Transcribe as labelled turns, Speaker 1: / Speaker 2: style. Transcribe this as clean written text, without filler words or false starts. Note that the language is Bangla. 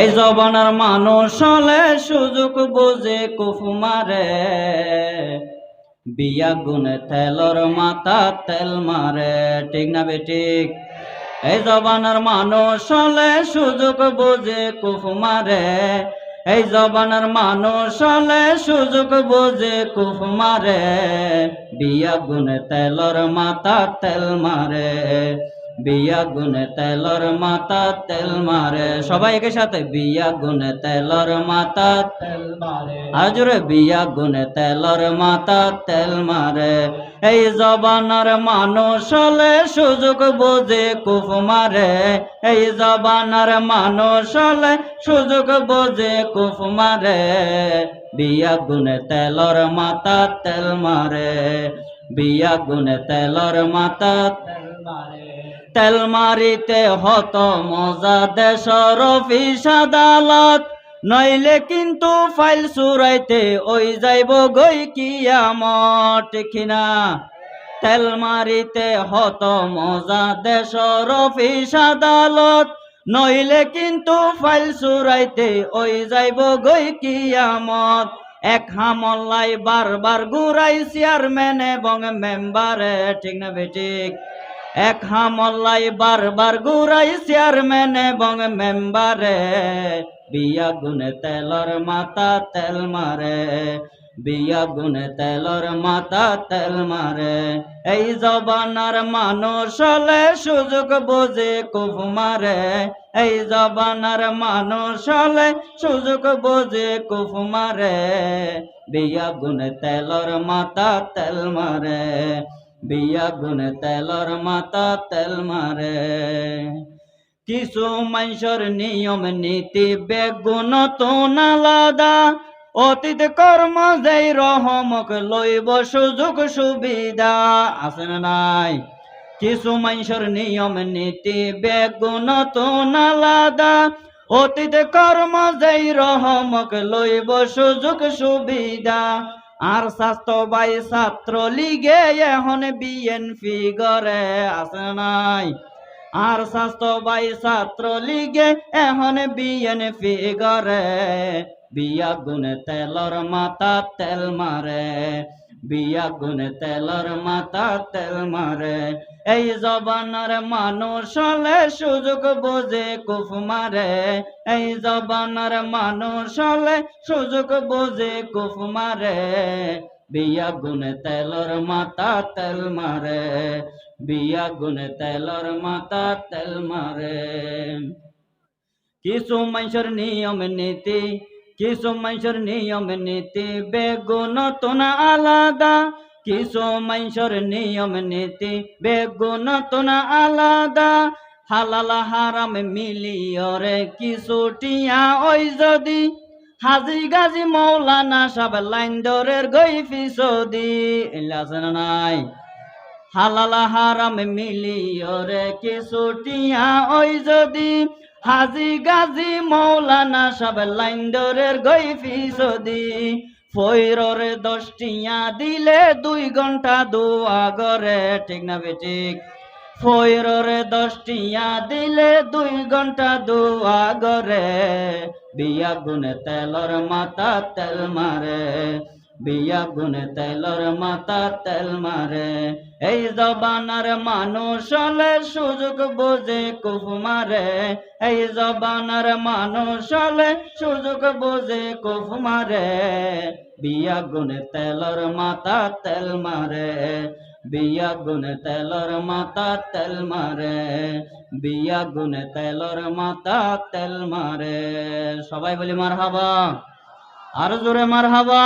Speaker 1: এই জবানার মানুষ হলে সুযোগ বুঝে কুফ মারে, বিয়া গুনে তেলর মাথা তেল মারে। ঠিক না বেঠিক? এই জবানার মানুষ হলে সুযোগ বুঝে কুফ মারে, এই জবানার মানুষ হলে সুযোগ বুঝে কুফ মারে, বিয়া গুনে তেলর মাথা তেল মারে, বিয়া গুনে তেলর মাথা তেল মারে। সবাই একে সাথে বিয়া গুনে তেলর মাথা তেল মারে, আর জোরে বিয়া গুনে তেলর মাথা তেল মারে। এই জবানার মানুষ হলে সুযোগ বুঝে কুফ মারে, এই জবানার মানুষ হলে সুযোগ বুঝে কুফ মারে, বিয়া গুনে তেলর মাথা তেল মারে, বিয়া গুনে তেলর মাথা তেল মারে। তেল মারিতে হত মজা দেশর অফিস আদালত, নইলে কিন্তু ফাইল সুরাইতে ওই যাইব গই কিয়ামত। কিনা? তেল মারিতে হত মজা দেশর অফিস আদালত, নইলে কিন্তু ফাইল সুরাইতে ওই যাইব গই কিয়ামত। এক হামলাই বারবার ঘুরাই চেয়ারম্যান এবং মেম্বারে। ঠিক না বেঠিক? এক হামলাই বারবার ঘুরাই চেয়ারম্যান এবং মেম্বারে, বিয়া গুনে তেলর মাথা তেল মারে, বিয়া গুনে তেলর মাথা তেল মারে। এই জবানার মানুষ হলে সুযোগ বুঝে কুফ মারে, এই জবানার মানুষ হলে সুযোগ বুঝে কুফ মারে, বিয়া গুনে তেলর মাথা তেল মারে, বিয়া গুনে তেলর মাথা তেল মারে। কিছু মানুষের নিয়ম নীতি বেগুন তো আলাদা, অতীত কর্ম যেই রহমক লইব সুযোগ সুবিধা। আছে না নাই? কিছু মানুষের নিয়ম নীতি বেগুন তো আলাদা, অতীত কর্ম যেই রহমক লইব সুযোগ সুবিধা। আর স্বাস্থ্য বাই ছাত্র লীগে এখন বিএনপি গড়ে। আছে নাই? আর স্বাস্থ্য বাই ছাত্র লীগে এখন বিএনপি গড়ে, বিয়া গুনে তেলর মাথা তেল মারে, বিয়া গুনে তেলর মাথা তেল মারে। এই জবানার মানুষ হলে সুযোগ বুঝে কুফ মারে, এই জবানার মানুষ হলে সুযোগ বুঝে কুফ মারে, বিয়া গুনে তেলর মাথা তেল মারে, বিয়া গুনে তেলর মাথা তেল মারে। কিছু মানুষের নিয়ম নীতি, কিছু মানুষের নিয়ম নীতি বেগুন তো আলাদা, কিছু মানুষের নিয়ম নীতি বেগুন তো আলাদা। হালাল হারাম মিলিয়রে কিছু টিয়া ওই যদি, হাজি গাজি মৌলানা সব লাইন দরের গই ফিসদি। আছে না নাই? হালাল হারাম মিলিয়রে কিছু টিয়া ওই যদি, হাজি গাজি মৌলানা সব লাইন দরের গই ফিসদি। ফৈররে 10 টিয়া দিলে 2 ঘন্টা দোয়া গরে। ঠিক না বেঠিক? ফৈররে 10 টিয়া দিলে 2 ঘন্টা দোয়া গরে, বিয়া গুনে তেলর মাথা তেল মারে, বিয়া গুনে তেলর মাথা তেল মারে। এই জবানার মানুষ হলে সুযোগ বুঝে কুফ মারে, এই জবানার মানুষ হলে সুযোগ বুঝে কুফ মারে, বিয়া গুনে তেলর মাথা তেল মারে, বিয়া গুনে তেলর মাথা তেল মারে, বিয়া গুনে তেলর মাথা তেল মারে। সবাই বলি মারহাবা, আরো জোরে মারহাবা।